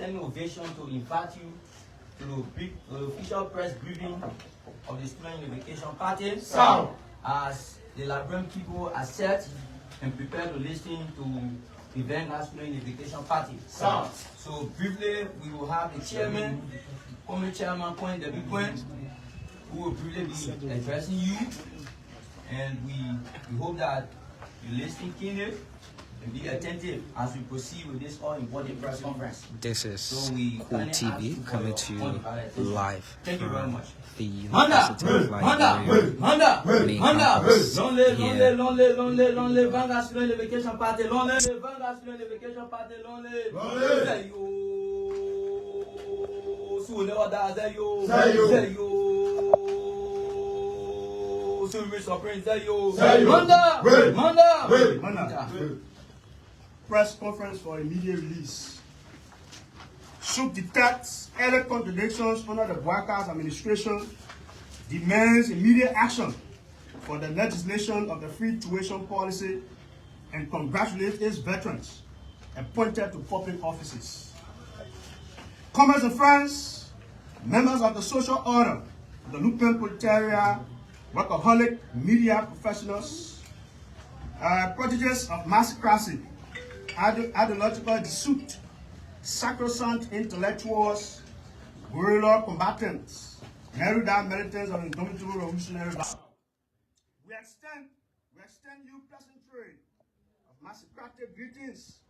standing ovation to invite you to the official press briefing of the Student Unification Party. Sound. As the Liberian people are set and prepared to listen to the Vanguard Student Unification Party. Sound. So briefly, we will have the chairman, former chairman, Point the Big Point, who will briefly be addressing you. And we hope that you listen keenly and be attentive as we proceed with this all-important press conference. This is So we Cool TV coming to you live Thank you very much. the University of Liberia main campus here. Lonely, Vanguard Student Unification Party, lonely, Vanguard Student Unification Party, lonely. Say yo, soon the other say yo, say yo, soon we surprise say yo, Manda. Press conference for immediate release. Should detect early contradictions under the Bouakar's administration, demands immediate action for the legislation of the free tuition policy, and congratulate its veterans appointed to public offices. Comrades and friends, members of the social order, the Lupin Proletariat, workaholic media professionals, proteges of massocracy, ideological dissuit, sacrosanct intellectuals, guerrilla combatants, erudite militants of indomitable revolutionary valor. We extend you pleasantry of massocratic greetings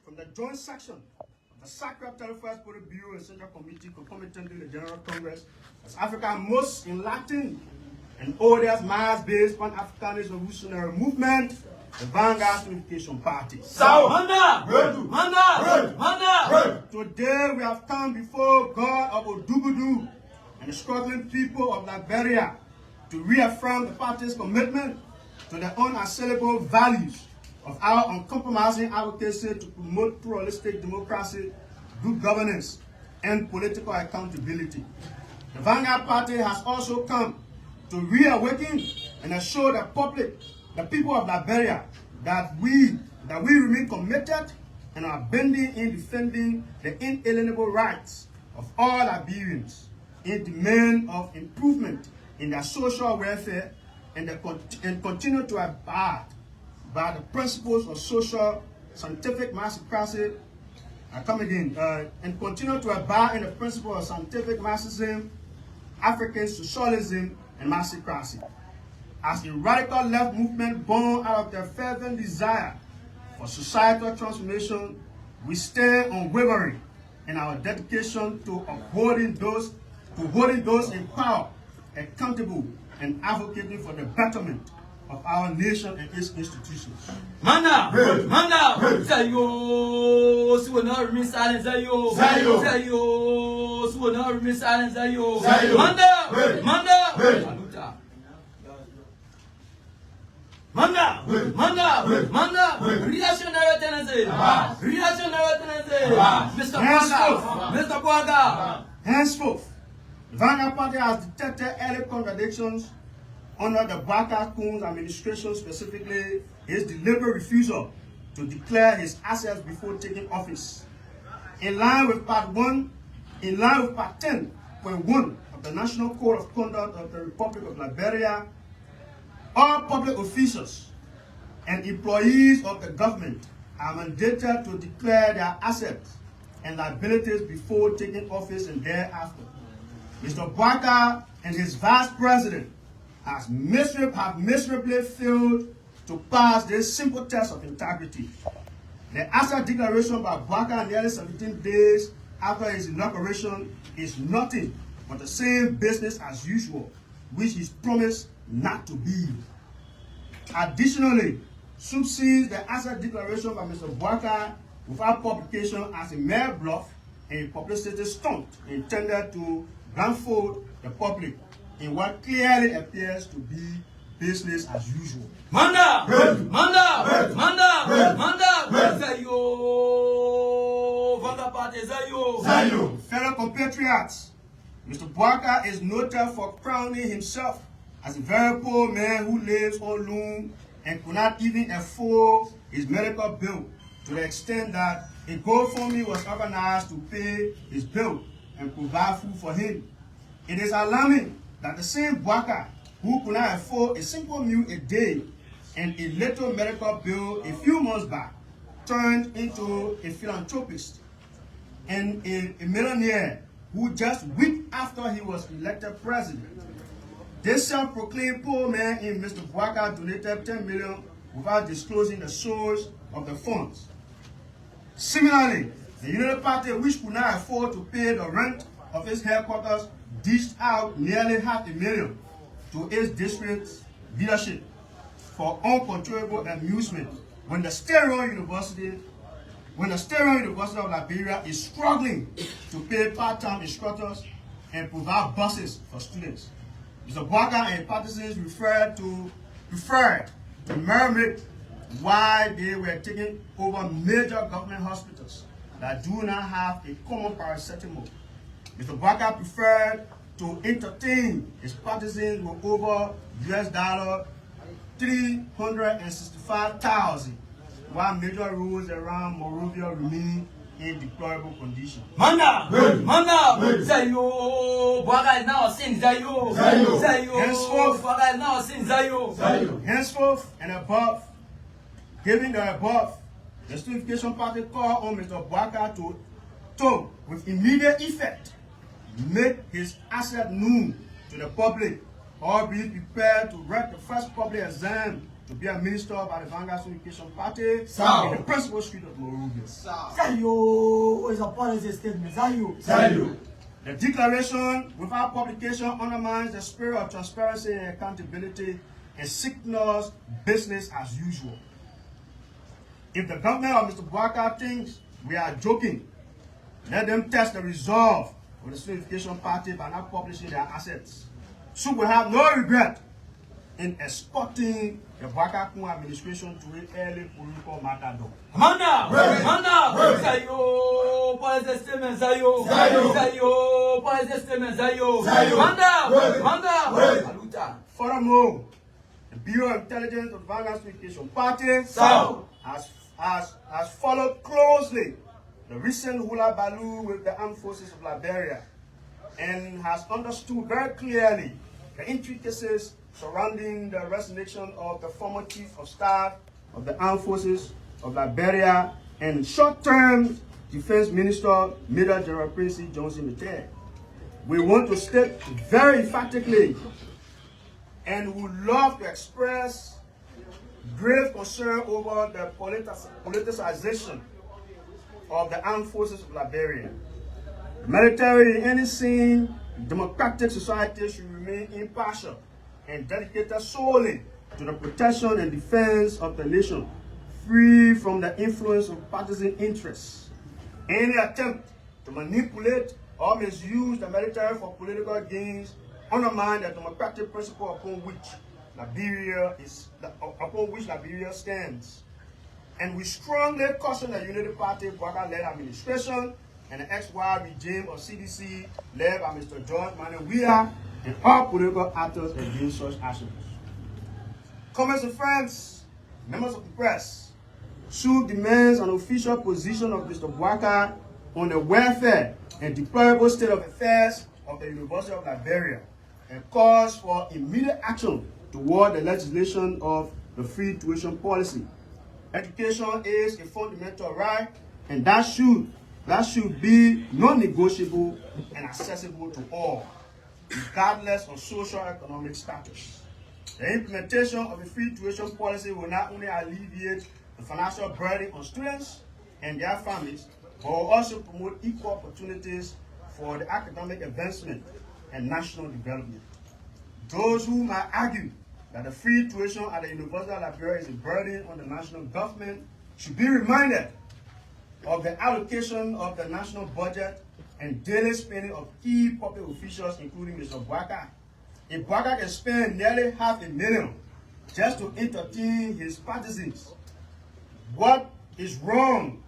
from the joint section of the Sacred 31st Politburo and Central Committee concomitant to the General Congress as Africa's most enlightened and oldest mass-based pan-Africanist revolutionary movement, the Vanguard Unification Party. Today we have come before God of Odugudu and the struggling people of Liberia to reaffirm the party's commitment to the unassailable values of our uncompromising advocacy to promote pluralistic democracy, good governance, and political accountability. The Vanguard Party has also come to reawaken and assure the public, the people of Liberia, that we remain committed and are bending in defending the inalienable rights of all Liberians in demand of improvement in their social welfare and continue to abide by the principles of social scientific massocracy. And continue to abide in the principles of scientific Marxism, African socialism, and massocracy. As a radical left movement born out of their fervent desire for societal transformation, we stand unwavering in our dedication to holding those in power accountable and advocating for the betterment of our nation and its institutions. Manda, say yo, so will not remain silent, say yo, say yo, so will not remain silent, say yo, Manda, reactionary tendency, Mr. Bouakar. Henceforth, the Vanguard Party has detected early contradictions under the Bouakar-Koun's administration, specifically his deliberate refusal to declare his assets before taking office. In line with Part 10.1 of the National Code of Conduct of the Republic of Liberia, all public officials and employees of the government are mandated to declare their assets and liabilities before taking office and thereafter. Mr. Bouakar and his vice president have miserably failed to pass this simple test of integrity. The asset declaration by Bouakar nearly 17 days after his inauguration is nothing but the same business as usual, which is promised not to be. Additionally, SUP sees the asset declaration by Mr. Bouakar without publication as a mere bluff and a publicity stunt intended to blindfold the public in what clearly appears to be business as usual. Manda, say yo, Vanguard Party, say yo. Fellow compatriots, Mr. Bouakar is noted for crowning himself as a very poor man who lives on loan and could not even afford his medical bill, to the extent that A GoFundMe was organized to pay his bill and provide food for him. It is alarming that the same Bwaka who could not afford a simple meal a day and a little medical bill a few months back turned into a philanthropist and a millionaire who just weeks after he was elected president. This self-proclaimed poor man in Mr. Bwaka donated 10 million without disclosing the source of the funds. Similarly, the United Party, which could not afford to pay the rent of its headquarters, dished out nearly $500,000 to its district's leadership for uncontrollable amusement when the State-run University of Liberia is struggling to pay part-time instructors and provide buses for students. Mr. Bwaka and partisans preferred to murmur why they were taking over major government hospitals that do not have a common paracetamol. Mr. Bwaka preferred to entertain his partisans with over $365,000, while major roads around Monrovia remain in deplorable condition. Manda! Zayo! Bwaka is now a sin, Zayo! Henceforth, Bwaka is now a sin, Zayo! Henceforth and above, given the above, the Unification Party called on Mr. Bwaka to, with immediate effect, make his asset known to the public, or be prepared to write the first public exam to be administered by the Vanguard Unification Party in the principal street of Monrovia. Zayo is a policy statement. Zayo. The declaration without publication undermines the spirit of transparency and accountability and signals business as usual. If the government of Mr. Bwaka thinks we are joking, let them test the resolve of the Unification Party by not publishing their assets. So we have no regret in exporting the Bwaka administration to an early political matador. Manda! Zayo! Policy statement, Zayo! Policy statement, Zayo! Manda! Furthermore, the Bureau of Intelligence of the Vanguard Unification Party has followed closely the recent hula baloo with the armed forces of Liberia and has understood very clearly the intricacies surrounding the resignation of the former Chief of Staff of the Armed Forces of Liberia and short-term Defense Minister Major General Prince Johnson III. We want to state very emphatically and would love to express grave concern over the politicization of the armed forces of Liberia. The military in any sane, democratic society should remain impartial and dedicated solely to the protection and defense of the nation, free from the influence of partisan interests. Any attempt to manipulate or misuse the military for political gains undermine the democratic principle upon which Liberia stands. And we strongly caution the Unity Party Bwaka-led administration and the XY regime of CDC led by Mr. George Manewia and all political actors against such actions. Comrades and friends, members of the press, SUG demands an official position of Mr. Bwaka on the welfare and deplorable state of affairs of the University of Liberia and calls for immediate action toward the legislation of the free tuition policy. Education is a fundamental right, and that should be non-negotiable and accessible to all, regardless of socio-economic status. The implementation of the free tuition policy will not only alleviate the financial burden on students and their families, but will also promote equal opportunities for the academic advancement and national development. Those who might argue that the free tuition at the University of Liberia is a burden on the national government should be reminded of the allocation of the national budget and daily spending of key public officials, including Mr. Bwaka. If Bwaka can spend nearly $500,000 just to entertain his partisans, what is wrong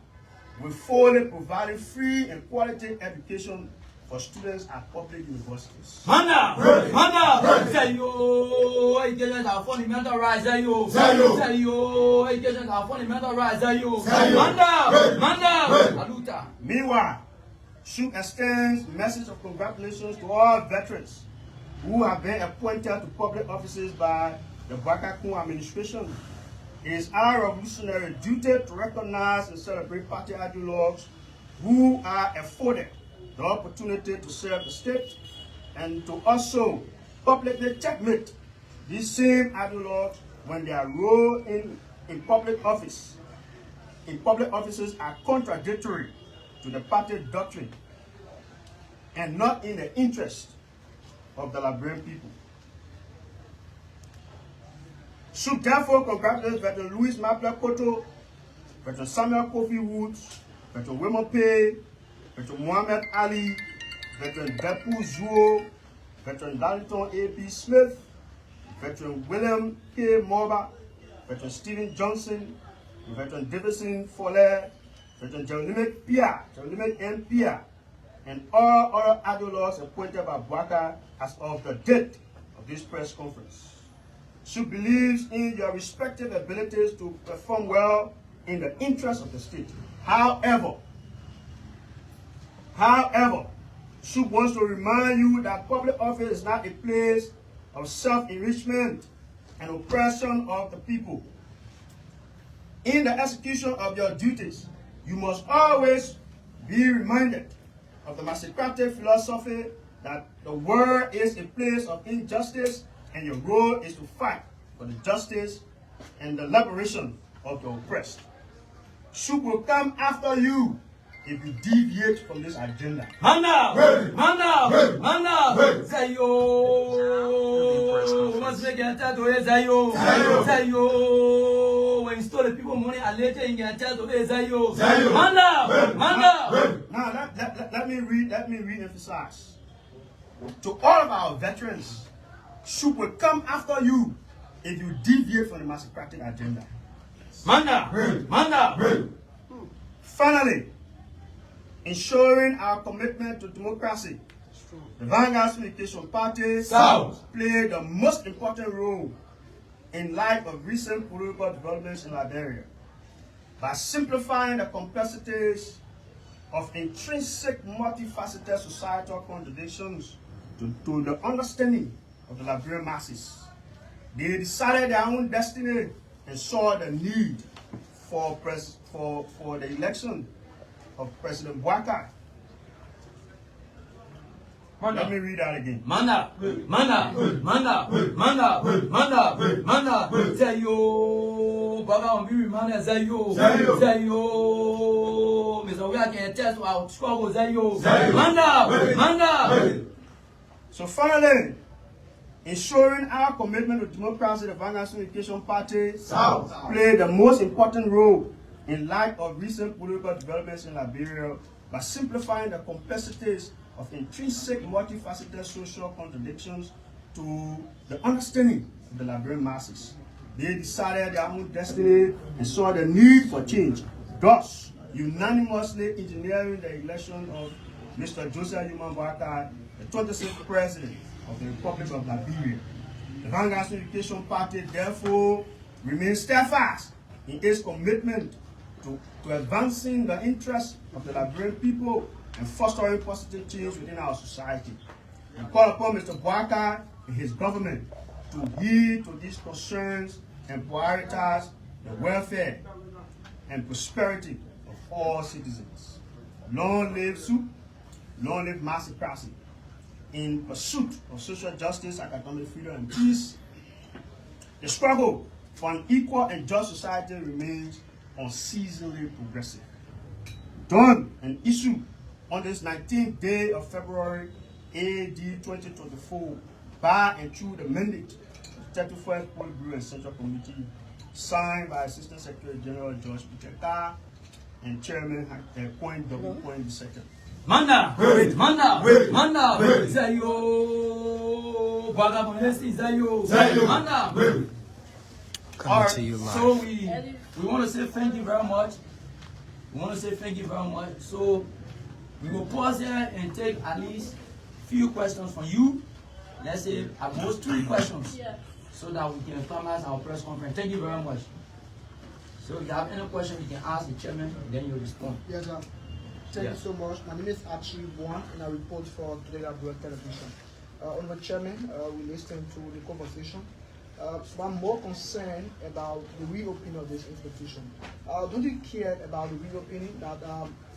with fully providing free and quality education for students at public universities. Manda! Say yo, education is our fundamental right. Say yo, education is our fundamental right. Say yo, Manda! Aluta. Meanwhile, SHUP extends a message of congratulations to all veterans who have been appointed to public offices by the Bakaku administration. It is our revolutionary duty to recognize and celebrate party ideologues who are afforded the opportunity to serve the state, and to also publicly checkmate these same ideologues when their role in public offices are contradictory to the party doctrine and not in the interest of the Liberian people. SHUP therefore congratulates Veteran Louis Maple Koto, Veteran Samuel Kofi Woods, Veteran Wilmer Pay, Veteran Muhammad Ali, Veteran Depu Zuo, Veteran Darlington A.P. Smith, Veteran William K. Morba, Veteran Stephen Johnson, Veteran Davidson Foller, Veteran Jeremiah Pia, Jeremiah M. Pia, and all other ideologues appointed by Bwaka as of the date of this press conference. SHUP believes in your respective abilities to perform well in the interest of the state. However, SHUP wants to remind you that public office is not a place of self-enrichment and oppression of the people. In the execution of your duties, you must always be reminded of the Massocratic philosophy that the world is a place of injustice and your role is to fight for the justice and the liberation of the oppressed. SHUP will come after you if you deviate from this agenda. Manda! Say yo! Must make a tattoo, say yo! When you stole the people money and later you get a tattoo, say yo! Manda! Now let me re-emphasize. To all of our veterans, SHUP will come after you if you deviate from the Massocratic agenda. Manda! Finally, ensuring our commitment to democracy, the Vanguard Unification Party played the most important role in light of recent political developments in Liberia by simplifying the complexities of intrinsic multifaceted societal contradictions to the understanding of the Liberian masses. They decided their own destiny and saw the need for the election of President Bwaka. Let me read that again. Manda! Say yo! Baba, we remind say yo! Mr. We can attest to our struggle. Say yo! Manda! So finally, ensuring our commitment to democracy, the Vanguard Unification Party played the most important role in light of recent political developments in Liberia by simplifying the complexities of intrinsic multifaceted social contradictions to the understanding of the Liberian masses. They decided their own destiny and saw the need for change, thus unanimously engineering the election of Mr. Joseph Yuman Bwaka, the 26th President of the Republic of Liberia. The Vanguard Unification Party therefore remains steadfast in its commitment to advancing the interests of the Liberian people and fostering positive change within our society. We call upon Mr. Bwaka and his government to heed to these concerns and prioritize the welfare and prosperity of all citizens. Long live SHUP, long live Massocracy. In pursuit of social justice, academic freedom, and peace, the struggle for an equal and just society remains unceasingly progressive. Done and issued on this 19th day of February, AD 2024, by and through the mandate of the 31st Politburo and Central Committee, signed by Assistant Secretary General George Peter Carr and Chairman Point W. Point II. Manda! Say yo! Bagamonesi, say yo! Manda! Coming to you live. So we want to say thank you very much. So We will pause there and take at least few questions from you. Let's say at most 3 questions, so that we can finalize our press conference. Thank you very much. So if you have any question, you can ask the chairman, then you respond. Yes, sir. Thank you so much. My name is Archie Buan, and I report for Today Liberia Television. Honorable Chairman, we listened to the conversation. But I'm more concerned about the reopening of this institution. Don't you care about the reopening? That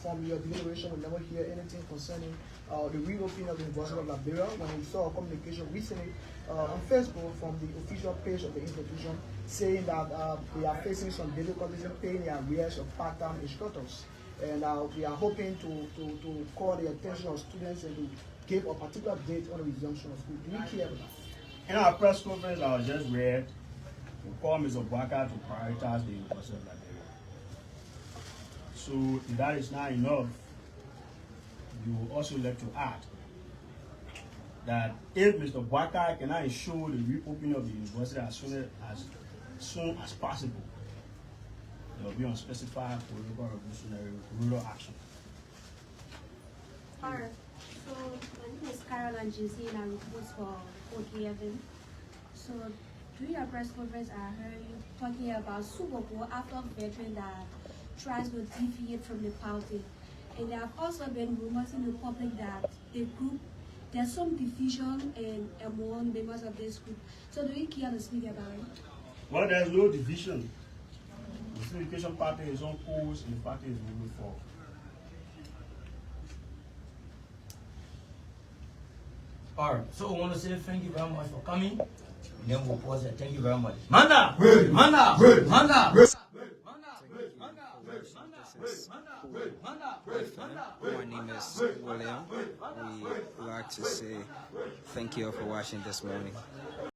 from your deliberation, we never hear anything concerning the reopening of the University of Liberia. When we saw a communication recently on Facebook from the official page of the institution saying that they are facing some difficulties in paying their arrears of part-time instructors. And we are hoping to call the attention of students and to give a particular date on the resumption of school. Do we care about that? In our press conference I was just read, we call Mr. Bwaka to prioritize the University of Liberia. So if that is not enough, you would also like to add that if Mr. Bwaka cannot ensure the reopening of the university as soon as possible, there will be unspecified political revolutionary rural action. Alright, so my name is Caroline Jinsey and I report for OKFM. So during your press conference, I heard you talking about Suboko after veteran that tries to deviate from the party. And there have also been rumors in the public that the group, there's some division among members of this group. So do you care to speak about it? Well, there's no division. The Unification party is on course and the party is moving forward. Alright, so I want to say thank you very much for coming. And then we'll pause it. Thank you very much. Manda! Manda! Manda! My name is William. We would like to say thank you for watching this morning.